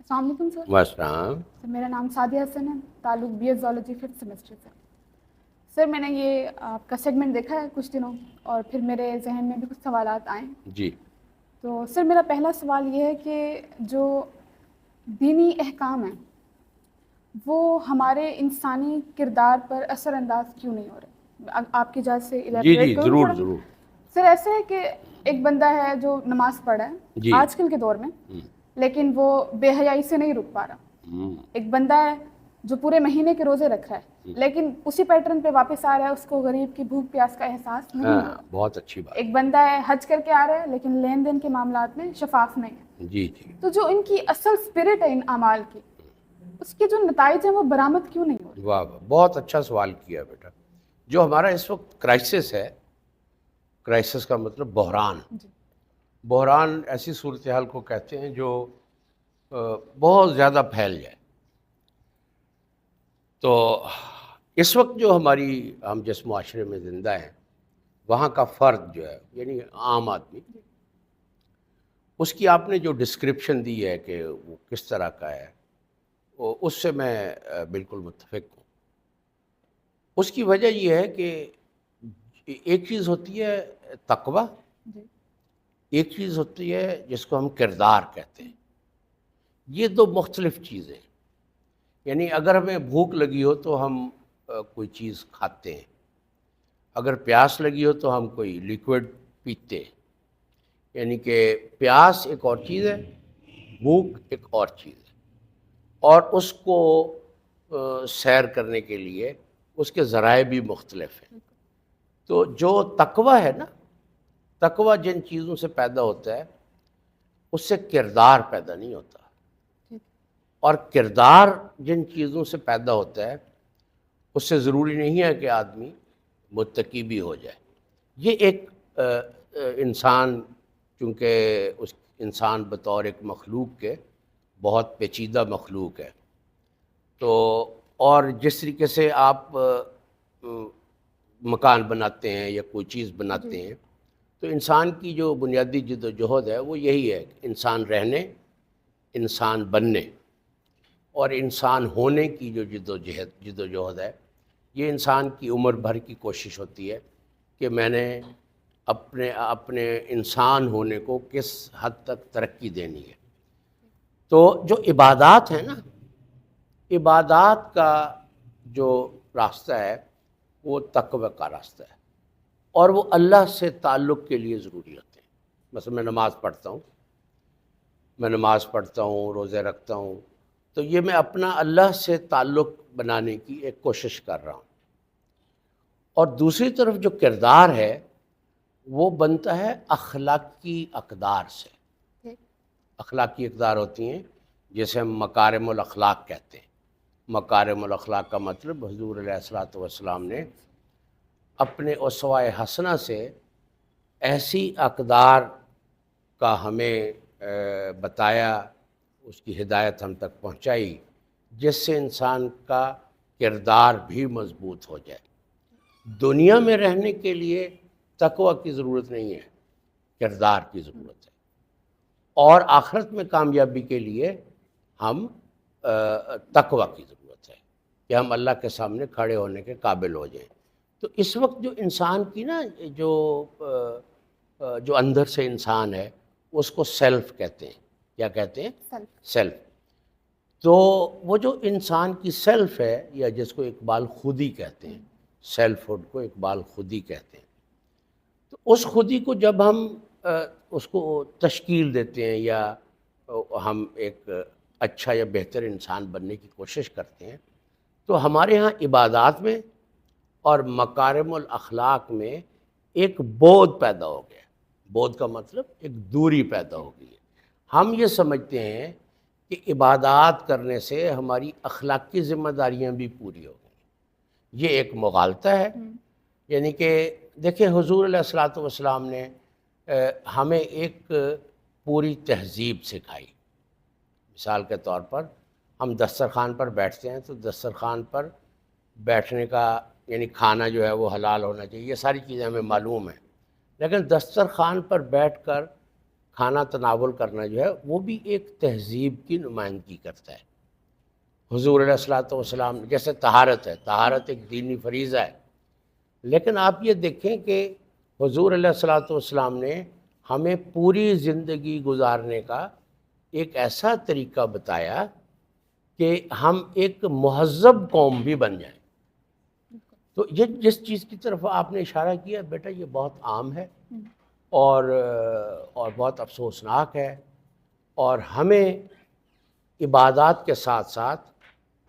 السلام علیکم سر. وسلام. سر میرا نام سعدیہ حسن ہے, تعلق B S zoology 5th semester سے. سر میں نے یہ آپ کا سیگمنٹ دیکھا ہے کچھ دنوں, اور پھر میرے ذہن میں بھی کچھ سوالات آئے. جی. تو سر میرا پہلا سوال یہ ہے کہ جو دینی احکام ہیں وہ ہمارے انسانی کردار پر اثر انداز کیوں نہیں ہو رہے؟ آپ کی اجازت سے جی الیبوریٹ کروں ضرور تھوڑا. ضرور. سر ایسا ہے کہ ایک بندہ ہے جو نماز پڑھ رہا ہے جی. آج کل کے دور میں, لیکن وہ بے حیائی سے نہیں رک پا رہا. ایک بندہ ہے جو پورے مہینے کے روزے رکھ رہا ہے لیکن اسی پیٹرن پہ واپس آ رہا ہے, اس کو غریب کی بھوک پیاس کا احساس نہیں ہو رہا. بہت اچھی بات. ایک بندہ ہے حج کر کے آ رہا ہے لیکن لین دین کے معاملات میں شفاف نہیں ہے. جی جی. تو جو ان کی اصل اسپرٹ ہے ان اعمال کی, اس کے جو نتائج ہیں وہ برآمد کیوں نہیں ہو رہے؟ واہ واہ, بہت اچھا سوال کیا بیٹا. جو ہمارا اس وقت کرائسس ہے, کرائسس کا مطلب بحران. بحران ایسی صورتحال کو کہتے ہیں جو بہت زیادہ پھیل جائے. تو اس وقت جو ہم جس معاشرے میں زندہ ہیں وہاں کا فرد جو ہے یعنی عام آدمی, اس کی آپ نے جو ڈسکرپشن دی ہے کہ وہ کس طرح کا ہے, اس سے میں بالکل متفق ہوں. اس کی وجہ یہ ہے کہ ایک چیز ہوتی ہے تقوی, ایک چیز ہوتی ہے جس کو ہم کردار کہتے ہیں. یہ دو مختلف چیزیں. یعنی اگر ہمیں بھوک لگی ہو تو ہم کوئی چیز کھاتے ہیں, اگر پیاس لگی ہو تو ہم کوئی لیکوڈ پیتے ہیں. یعنی کہ پیاس ایک اور چیز ہے, بھوک ایک اور چیز ہے, اور اس کو سیر کرنے کے لیے اس کے ذرائع بھی مختلف ہیں. تو جو تقوی ہے نا, تقوی جن چیزوں سے پیدا ہوتا ہے اس سے کردار پیدا نہیں ہوتا, اور کردار جن چیزوں سے پیدا ہوتا ہے اس سے ضروری نہیں ہے کہ آدمی متقی بھی ہو جائے. یہ ایک انسان, چونکہ اس انسان بطور ایک مخلوق کے بہت پیچیدہ مخلوق ہے. تو اور جس طریقے سے آپ مکان بناتے ہیں یا کوئی چیز بناتے ہیں, تو انسان کی جو بنیادی جد و جہد ہے وہ یہی ہے, انسان رہنے, انسان بننے, اور انسان ہونے کی جو جد و جہد ہے, یہ انسان کی عمر بھر کی کوشش ہوتی ہے کہ میں نے اپنے انسان ہونے کو کس حد تک ترقی دینی ہے. تو جو عبادات ہیں نا, عبادات کا جو راستہ ہے وہ تقوی کا راستہ ہے, اور وہ اللہ سے تعلق کے لیے ضروری ہوتے ہیں. مثلا میں نماز پڑھتا ہوں, روزے رکھتا ہوں, تو یہ میں اپنا اللہ سے تعلق بنانے کی ایک کوشش کر رہا ہوں. اور دوسری طرف جو کردار ہے وہ بنتا ہے اخلاقی اقدار سے. اخلاقی اقدار ہوتی ہیں جیسے ہم مکارم الاخلاق کہتے ہیں. مکارم الاخلاق کا مطلب حضور علیہ الصلوۃ والسلام نے اپنے اسوہ حسنہ سے ایسی اقدار کا ہمیں بتایا, اس کی ہدایت ہم تک پہنچائی جس سے انسان کا کردار بھی مضبوط ہو جائے. دنیا میں رہنے کے لیے تقوی کی ضرورت نہیں ہے, کردار کی ضرورت ہے. اور آخرت میں کامیابی کے لیے ہم تقوی کی ضرورت ہے کہ ہم اللہ کے سامنے کھڑے ہونے کے قابل ہو جائیں. تو اس وقت جو انسان کی نا جو اندر سے انسان ہے اس کو سیلف کہتے ہیں. کیا کہتے ہیں؟ سیلف. تو وہ جو انسان کی سیلف ہے, یا جس کو اقبال خودی کہتے ہیں, سیلف ہوڈ کو اقبال خودی کہتے ہیں. تو اس خودی کو جب ہم اس کو تشکیل دیتے ہیں یا ہم ایک اچھا یا بہتر انسان بننے کی کوشش کرتے ہیں, تو ہمارے ہاں عبادات میں اور مکارم الاخلاق میں ایک بود پیدا ہو گیا. بود کا مطلب ایک دوری پیدا ہو گئی ہے. ہم یہ سمجھتے ہیں کہ عبادات کرنے سے ہماری اخلاقی ذمہ داریاں بھی پوری ہو گئیں. یہ ایک مغالطہ ہے. یعنی کہ دیکھیں, حضور علیہ الصلوۃ والسلام نے ہمیں ایک پوری تہذیب سکھائی. مثال کے طور پر ہم دسترخوان پر بیٹھتے ہیں تو دسترخوان پر بیٹھنے کا یعنی کھانا جو ہے وہ حلال ہونا چاہیے. یہ ساری چیزیں ہمیں معلوم ہیں, لیکن دسترخوان پر بیٹھ کر کھانا تناول کرنا جو ہے وہ بھی ایک تہذیب کی نمائندگی کرتا ہے. حضور علیہ الصلوۃ والسلام جیسے طہارت ہے، طہارت ایک دینی فریضہ ہے، لیکن آپ یہ دیکھیں کہ حضور علیہ الصلوۃ والسلام نے ہمیں پوری زندگی گزارنے کا ایک ایسا طریقہ بتایا کہ ہم ایک مہذب قوم بھی بن جائیں. تو یہ جس چیز کی طرف آپ نے اشارہ کیا بیٹا یہ بہت عام ہے اور بہت افسوسناک ہے، اور ہمیں عبادات کے ساتھ ساتھ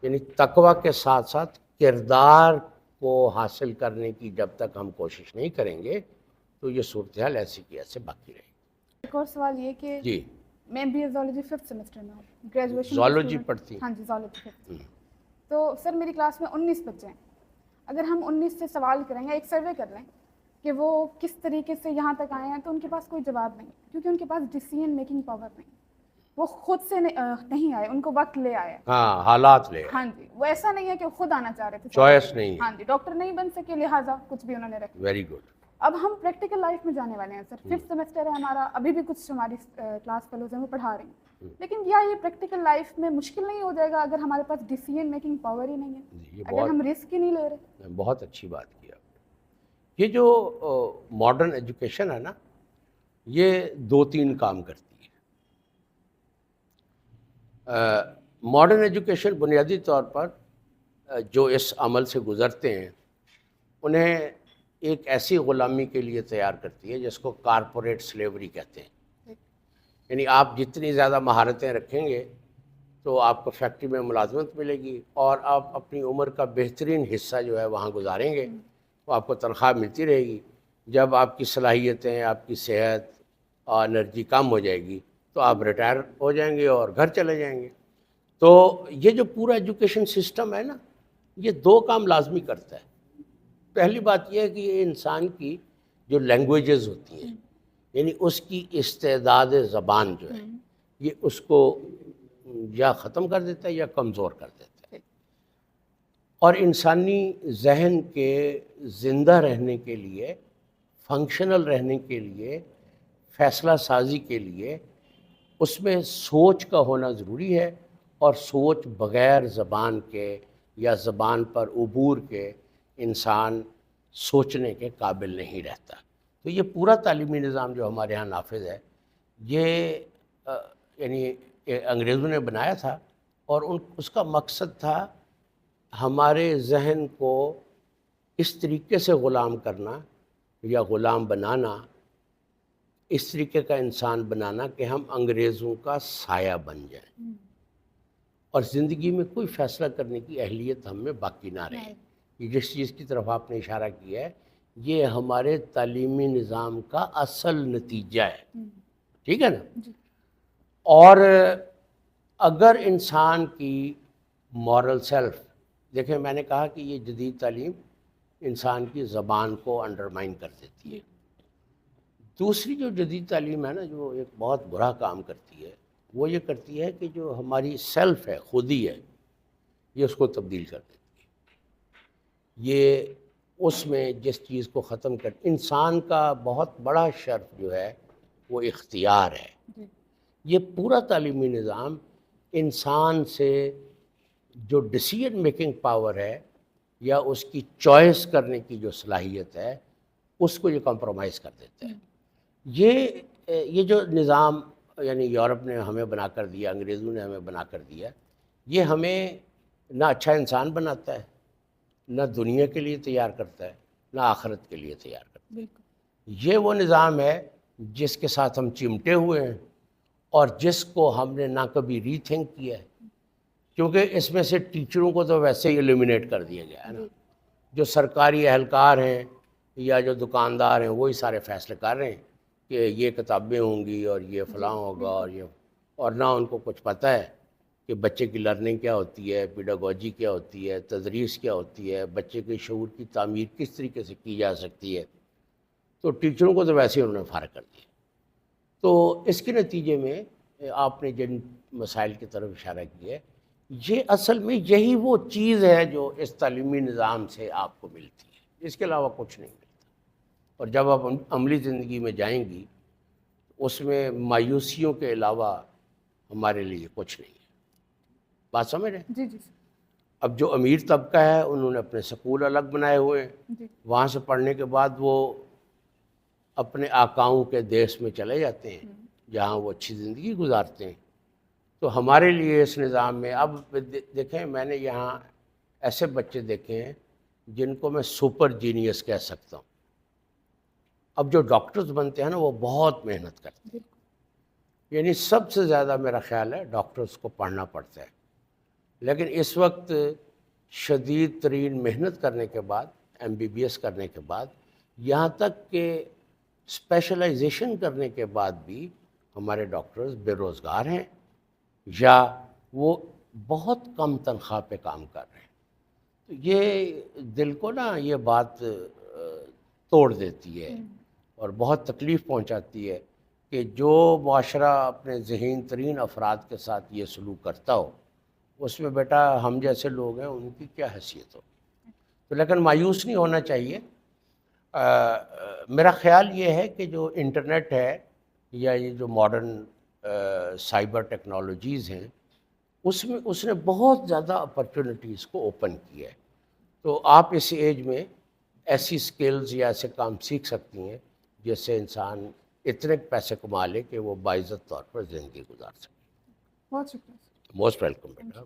یعنی تقوی کے ساتھ ساتھ کردار کو حاصل کرنے کی جب تک ہم کوشش نہیں کریں گے تو یہ صورتحال ایسی کی ایسے باقی رہے گی. ایک اور سوال یہ کہ جی میں be a zoology 5th semester میں ہوں، گریجویشن زولوجی پڑھتی ہیں؟ ہاں جی زولوجی 5th. تو سر میری کلاس میں 19 بچے ہیں. اگر ہم 19 سے سوال کریں گے، ایک سروے کر لیں کہ وہ کس طریقے سے یہاں تک آئے ہیں، تو ان کے پاس کوئی جواب نہیں، کیونکہ ان کے پاس ڈیسیژن میکنگ پاور نہیں. وہ خود سے نہیں آئے، ان کو وقت لے آئے. ہاں حالات لے. ہاں جی، وہ ایسا نہیں ہے کہ خود آنا چاہ رہے تھے، چوائس نہیں. ہاں جی، ڈاکٹر نہیں بن سکے لہٰذا کچھ بھی انہوں نے رکھا. Very good. اب ہم پریکٹیکل لائف میں جانے والے ہیں سر. 5th سیمسٹر ہے ہمارا، ابھی بھی کچھ ہماری کلاس فیلوز ہیں وہ پڑھا رہے ہیں، لیکن کیا یہ پریکٹیکل لائف میں مشکل نہیں ہو جائے گا اگر ہمارے پاس ڈیسیژن میکنگ پاور ہی نہیں ہے، اگر ہم رسک ہی نہیں لے رہے؟ بہت اچھی بات کی آپ نے. یہ جو ماڈرن ایجوکیشن ہے نا، یہ 2-3 کام کرتی ہے. ماڈرن ایجوکیشن بنیادی طور پر جو اس عمل سے گزرتے ہیں انہیں ایک ایسی غلامی کے لیے تیار کرتی ہے جس کو کارپوریٹ سلیوری کہتے ہیں. یعنی آپ جتنی زیادہ مہارتیں رکھیں گے تو آپ کو فیکٹری میں ملازمت ملے گی، اور آپ اپنی عمر کا بہترین حصہ جو ہے وہاں گزاریں گے، وہ آپ کو تنخواہ ملتی رہے گی. جب آپ کی صلاحیتیں، آپ کی صحت اور انرجی کم ہو جائے گی تو آپ ریٹائر ہو جائیں گے اور گھر چلے جائیں گے. تو یہ جو پورا ایجوکیشن سسٹم ہے نا، یہ 2 کام لازمی کرتا ہے. پہلی بات یہ ہے کہ یہ انسان کی جو لینگویجز ہوتی ہیں، یعنی اس کی استعداد زبان جو ہے، یہ اس کو یا ختم کر دیتا ہے یا کمزور کر دیتا ہے. اور انسانی ذہن کے زندہ رہنے کے لیے، فنکشنل رہنے کے لیے، فیصلہ سازی کے لیے اس میں سوچ کا ہونا ضروری ہے، اور سوچ بغیر زبان کے یا زبان پر عبور کے انسان سوچنے کے قابل نہیں رہتا. تو یہ پورا تعلیمی نظام جو ہمارے ہاں نافذ ہے، یہ یعنی انگریزوں نے بنایا تھا، اور اس کا مقصد تھا ہمارے ذہن کو اس طریقے سے غلام کرنا یا غلام بنانا، اس طریقے کا انسان بنانا کہ ہم انگریزوں کا سایہ بن جائیں اور زندگی میں کوئی فیصلہ کرنے کی اہلیت ہم میں باقی نہ رہے. یہ جس چیز کی طرف آپ نے اشارہ کیا ہے، یہ ہمارے تعلیمی نظام کا اصل نتیجہ ہے. ٹھیک ہے نا؟ اور اگر انسان کی مورل سیلف، دیکھیں میں نے کہا کہ یہ جدید تعلیم انسان کی زبان کو انڈرمائن کر دیتی ہے. دوسری جو جدید تعلیم ہے نا، جو ایک بہت برا کام کرتی ہے، وہ یہ کرتی ہے کہ جو ہماری سیلف ہے، خودی ہے، یہ اس کو تبدیل کر دیتی ہے. یہ اس میں جس چیز کو ختم کر، انسان کا بہت بڑا شرف جو ہے وہ اختیار ہے. یہ پورا تعلیمی نظام انسان سے جو ڈیسیژن میکنگ پاور ہے یا اس کی چوائس کرنے کی جو صلاحیت ہے، اس کو یہ کمپرومائز کر دیتا ہے. یہ جو نظام یعنی یورپ نے ہمیں بنا کر دیا، انگریزوں نے ہمیں بنا کر دیا، یہ ہمیں نہ اچھا انسان بناتا ہے، نہ دنیا کے لیے تیار کرتا ہے، نہ آخرت کے لیے تیار کرتا ہے. یہ وہ نظام ہے جس کے ساتھ ہم چمٹے ہوئے ہیں، اور جس کو ہم نے نہ کبھی ری تھنک کیا ہے، کیونکہ اس میں سے ٹیچروں کو تو ویسے ہی ایلیمینیٹ کر دیا گیا ہے نا. جو سرکاری اہلکار ہیں یا جو دکاندار ہیں وہی سارے فیصلے کر رہے ہیں کہ یہ کتابیں ہوں گی اور یہ فلاں ہوگا اور نہ ان کو کچھ پتہ ہے کہ بچے کی لرننگ کیا ہوتی ہے، پیڈاگوجی کیا ہوتی ہے، تدریس کیا ہوتی ہے، بچے کے شعور کی تعمیر کس طریقے سے کی جا سکتی ہے. تو ٹیچروں کو تو ویسے ہی انہوں نے فارغ کر دیا. تو اس کے نتیجے میں آپ نے جن مسائل کی طرف اشارہ کیا ہے، یہ اصل میں یہی وہ چیز ہے جو اس تعلیمی نظام سے آپ کو ملتی ہے، اس کے علاوہ کچھ نہیں ملتا. اور جب آپ عملی زندگی میں جائیں گی، اس میں مایوسیوں کے علاوہ ہمارے لیے کچھ نہیں ہے. بات سمجھ رہے ہیں؟ جی جی سر. اب جو امیر طبقہ ہے انہوں نے اپنے سکول الگ بنائے ہوئے ہیں, جی وہاں سے پڑھنے کے بعد وہ اپنے آقاؤں کے دیس میں چلے جاتے ہیں جہاں وہ اچھی زندگی گزارتے ہیں. تو ہمارے لیے اس نظام میں اب دیکھیں, میں نے یہاں ایسے بچے دیکھے ہیں جن کو میں سپر جینیس کہہ سکتا ہوں. اب جو ڈاکٹرز بنتے ہیں نا وہ بہت محنت کرتے ہیں, یعنی سب سے زیادہ میرا خیال ہے ڈاکٹرز کو پڑھنا پڑتا ہے. لیکن اس وقت شدید ترین محنت کرنے کے بعد, MBBS کرنے کے بعد, یہاں تک کہ اسپیشلائزیشن کرنے کے بعد بھی ہمارے ڈاکٹرز بے روزگار ہیں یا وہ بہت کم تنخواہ پہ کام کر رہے ہیں. تو یہ دل کو نا یہ بات توڑ دیتی ہے اور بہت تکلیف پہنچاتی ہے کہ جو معاشرہ اپنے ذہین ترین افراد کے ساتھ یہ سلوک کرتا ہو, اس میں بیٹا ہم جیسے لوگ ہیں ان کی کیا حیثیت ہو. تو لیکن مایوس نہیں ہونا چاہیے. میرا خیال یہ ہے کہ جو انٹرنیٹ ہے یا یہ جو ماڈرن سائبر ٹیکنالوجیز ہیں اس نے بہت زیادہ اپرچونٹیز کو اوپن کیا ہے. تو آپ اس ایج میں ایسی سکلز یا ایسے کام سیکھ سکتی ہیں جس سے انسان اتنے پیسے کما لے کہ وہ باعزت طور پر زندگی گزار سکے. بہت شکریہ. موسٹ ویلکم بیٹا.